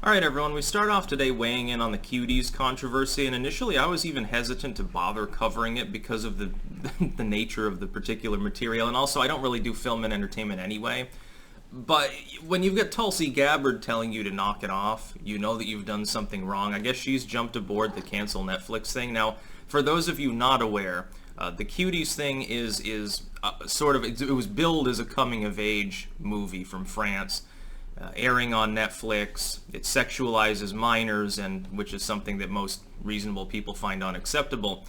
Alright everyone, we start off today weighing in on the Cuties controversy, and initially I was even hesitant to bother covering it because of the the nature of the particular material, and also I don't really do film and entertainment anyway. But when you've got Tulsi Gabbard telling you to knock it off, you know that you've done something wrong. I guess she's jumped aboard the cancel Netflix thing. Now, for those of you not aware, the Cuties thing is sort of, it was billed as a coming-of-age movie from France. Airing on Netflix. It sexualizes minors, and which is something that most reasonable people find unacceptable.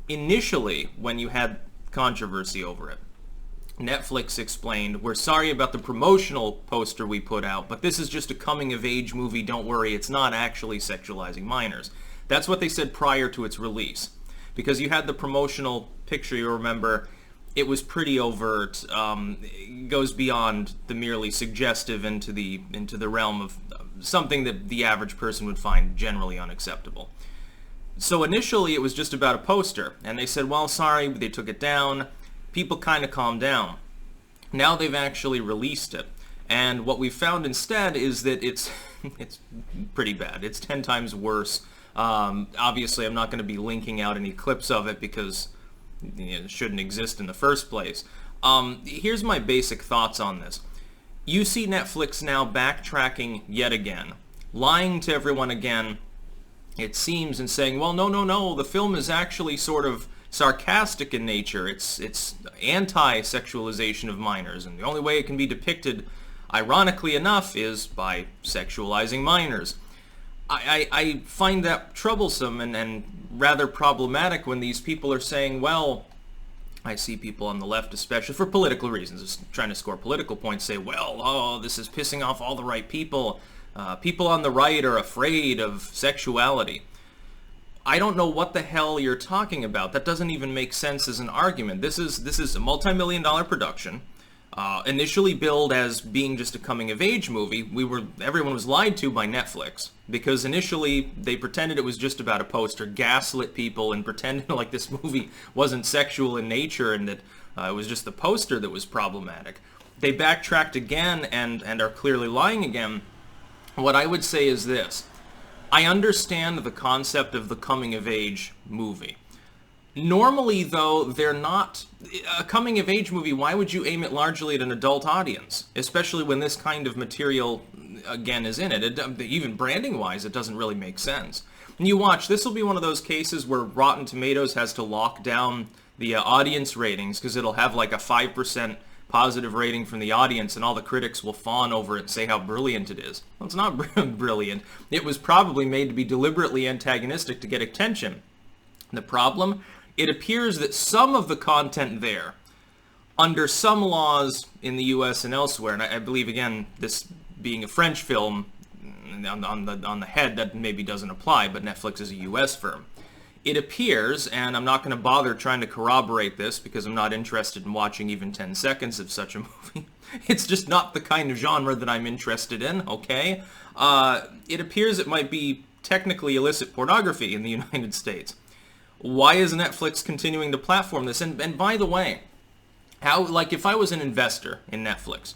Initially, when you had controversy over it, Netflix explained, "We're sorry about the promotional poster we put out, but this is just a coming-of-age movie, don't worry, it's not actually sexualizing minors." That's what they said prior to its release. Because you had the promotional picture, you remember, it was pretty overt. It goes beyond the merely suggestive into the realm of something that the average person would find generally unacceptable. So initially it was just about a poster, and they said, well, sorry, they took it down. People kind of calmed down. Now they've actually released it, and what we've found instead is that it's pretty bad. It's 10 times worse. Obviously I'm not going to be linking out any clips of it because it shouldn't exist in the first place. Here's my basic thoughts on this. You see Netflix now backtracking yet again, lying to everyone again, it seems, and saying, well, no, the film is actually sort of sarcastic in nature. It's anti-sexualization of minors, and the only way it can be depicted, ironically enough, is by sexualizing minors. I find that troublesome and rather problematic when these people are saying, well, I see people on the left, especially for political reasons, just trying to score political points, say, well, oh, this is pissing off all the right people. People on the right are afraid of sexuality. I don't know what the hell you're talking about. That doesn't even make sense as an argument. This is a multi-million-dollar production. Initially billed as being just a coming-of-age movie. Everyone was lied to by Netflix, because initially they pretended it was just about a poster, gaslit people, and pretended like this movie wasn't sexual in nature and that it was just the poster that was problematic. They backtracked again and are clearly lying again. What I would say is this. I understand the concept of the coming-of-age movie. Normally, though, they're not a coming-of-age movie. Why would you aim it largely at an adult audience, especially when this kind of material, again, is in it? Even branding-wise, it doesn't really make sense. And you watch, this will be one of those cases where Rotten Tomatoes has to lock down the audience ratings because it'll have like a 5% positive rating from the audience, and all the critics will fawn over it and say how brilliant it is. Well, it's not brilliant. It was probably made to be deliberately antagonistic to get attention. The problem? It appears that some of the content there, under some laws in the U.S. and elsewhere, and I believe, again, this being a French film, on the head, that maybe doesn't apply, but Netflix is a U.S. firm. It appears, and I'm not going to bother trying to corroborate this because I'm not interested in watching even 10 seconds of such a movie. It's just not the kind of genre that I'm interested in, okay? It appears it might be technically illicit pornography in the United States. Why is Netflix continuing to platform this? And by the way, if I was an investor in Netflix,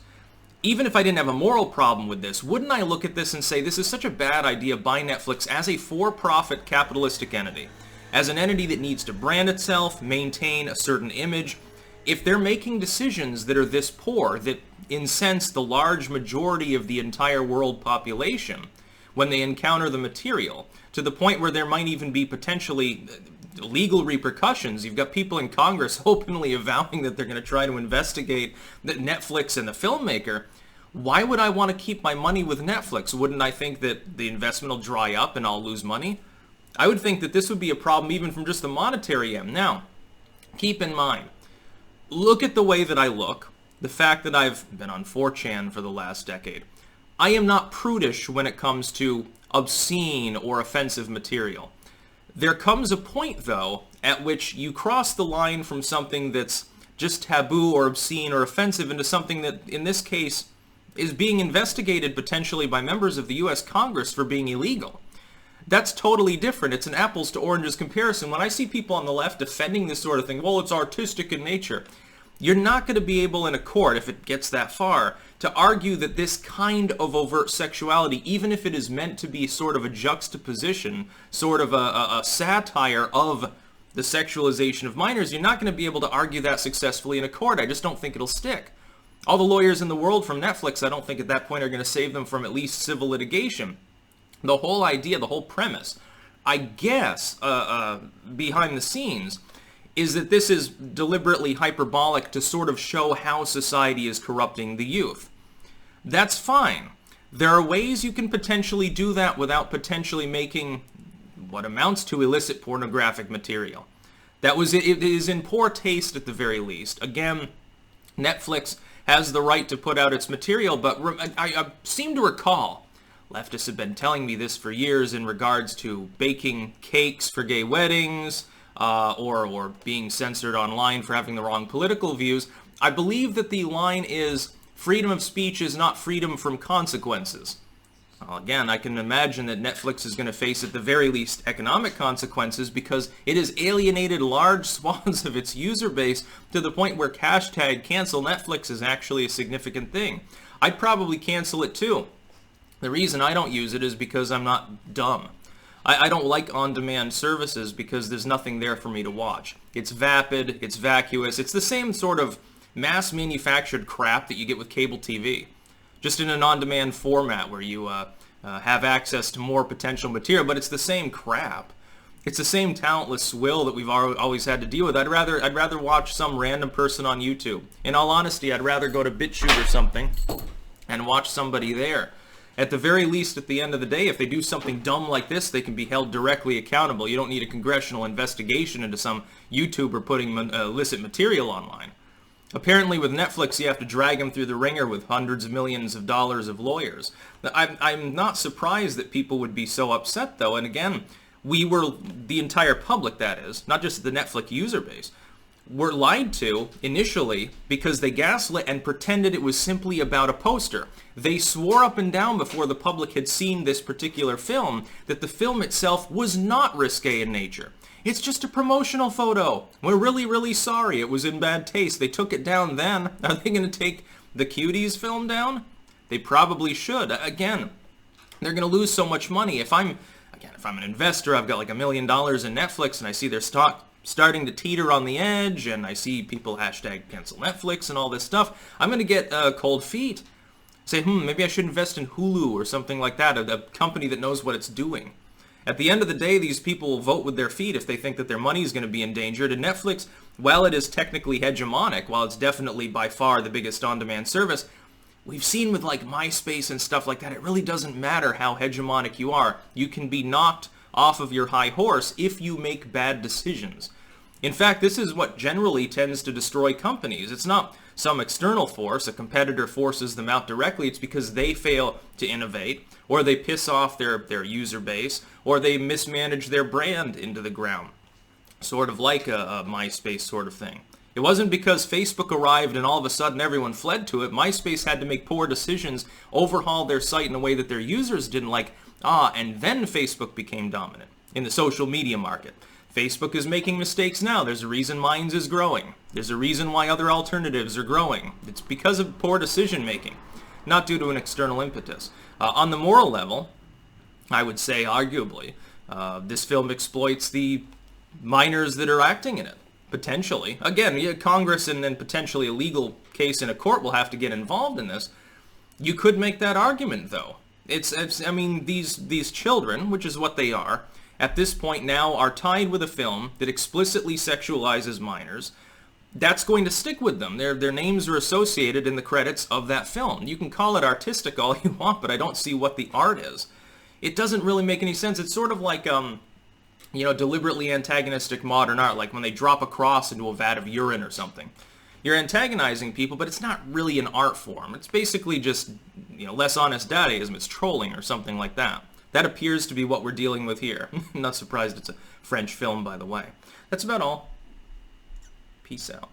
even if I didn't have a moral problem with this, wouldn't I look at this and say, this is such a bad idea by Netflix as a for-profit capitalistic entity, as an entity that needs to brand itself, maintain a certain image? If they're making decisions that are this poor, that incense the large majority of the entire world population when they encounter the material, to the point where there might even be potentially legal repercussions. You've got people in Congress openly avowing that they're going to try to investigate Netflix and the filmmaker. Why would I want to keep my money with Netflix? Wouldn't I think that the investment will dry up and I'll lose money? I would think that this would be a problem even from just the monetary end. Now, keep in mind, look at the way that I look, the fact that I've been on 4chan for the last decade. I am not prudish when it comes to obscene or offensive material. There comes a point, though, at which you cross the line from something that's just taboo or obscene or offensive into something that, in this case, is being investigated potentially by members of the U.S. Congress for being illegal. That's totally different. It's an apples to oranges comparison. When I see people on the left defending this sort of thing, well, it's artistic in nature. You're not going to be able in a court, if it gets that far, to argue that this kind of overt sexuality, even if it is meant to be sort of a juxtaposition, sort of a satire of the sexualization of minors, you're not going to be able to argue that successfully in a court. I just don't think it'll stick. All the lawyers in the world from Netflix, I don't think at that point are going to save them from at least civil litigation. The whole idea, the whole premise, I guess, behind the scenes, is that this is deliberately hyperbolic to sort of show how society is corrupting the youth. That's fine. There are ways you can potentially do that without potentially making what amounts to illicit pornographic material. It is in poor taste at the very least. Again, Netflix has the right to put out its material, but I seem to recall, leftists have been telling me this for years in regards to baking cakes for gay weddings, or being censored online for having the wrong political views. I believe that the line is, freedom of speech is not freedom from consequences. Well, again, I can imagine that Netflix is going to face at the very least economic consequences because it has alienated large swaths of its user base to the point where hashtag cancel Netflix is actually a significant thing. I'd probably cancel it too. The reason I don't use it is because I'm not dumb. I don't like on-demand services because there's nothing there for me to watch. It's vapid, it's vacuous, it's the same sort of mass-manufactured crap that you get with cable TV. Just in an on-demand format where you have access to more potential material, but it's the same crap. It's the same talentless swill that we've always had to deal with. I'd rather watch some random person on YouTube. In all honesty, I'd rather go to BitChute or something and watch somebody there. At the very least, at the end of the day, if they do something dumb like this, they can be held directly accountable. You don't need a congressional investigation into some YouTuber putting illicit material online. Apparently with Netflix, you have to drag them through the ringer with hundreds of millions of dollars of lawyers. I'm not surprised that people would be so upset, though. And again, the entire public, that is, not just the Netflix user base, were lied to initially because they gaslit and pretended it was simply about a poster. They swore up and down before the public had seen this particular film that the film itself was not risque in nature. It's just a promotional photo. We're really, really sorry. It was in bad taste. They took it down then. Are they going to take the Cuties film down? They probably should. Again, they're going to lose so much money. If I'm an investor, I've got like $1 million in Netflix and I see their stock starting to teeter on the edge and I see people hashtag cancel Netflix and all this stuff, I'm going to get cold feet. Say, maybe I should invest in Hulu or something like that, a company that knows what it's doing. At the end of the day, these people will vote with their feet if they think that their money is going to be endangered. And Netflix, while it is technically hegemonic, while it's definitely by far the biggest on-demand service, we've seen with like MySpace and stuff like that, it really doesn't matter how hegemonic you are. You can be knocked off of your high horse if you make bad decisions. In fact, this is what generally tends to destroy companies. It's not some external force, a competitor forces them out directly. It's because they fail to innovate, or they piss off their user base, or they mismanage their brand into the ground. Sort of like a MySpace sort of thing. It wasn't because Facebook arrived and all of a sudden everyone fled to it. MySpace had to make poor decisions, overhaul their site in a way that their users didn't like, and then Facebook became dominant in the social media market. Facebook is making mistakes now. There's a reason Minds is growing. There's a reason why other alternatives are growing. It's because of poor decision making, not due to an external impetus. On the moral level, I would say arguably, this film exploits the minors that are acting in it, potentially. Again, Congress and then potentially a legal case in a court will have to get involved in this. You could make that argument, though. I mean, these children, which is what they are, at this point now are tied with a film that explicitly sexualizes minors. That's going to stick with them. Their names are associated in the credits of that film. You can call it artistic all you want, but I don't see what the art is. It doesn't really make any sense. It's sort of like, deliberately antagonistic modern art, like when they drop a cross into a vat of urine or something. You're antagonizing people, but it's not really an art form. It's basically just, less honest dadaism. It's trolling or something like that. That appears to be what we're dealing with here. I'm not surprised it's a French film, by the way. That's about all. Peace out.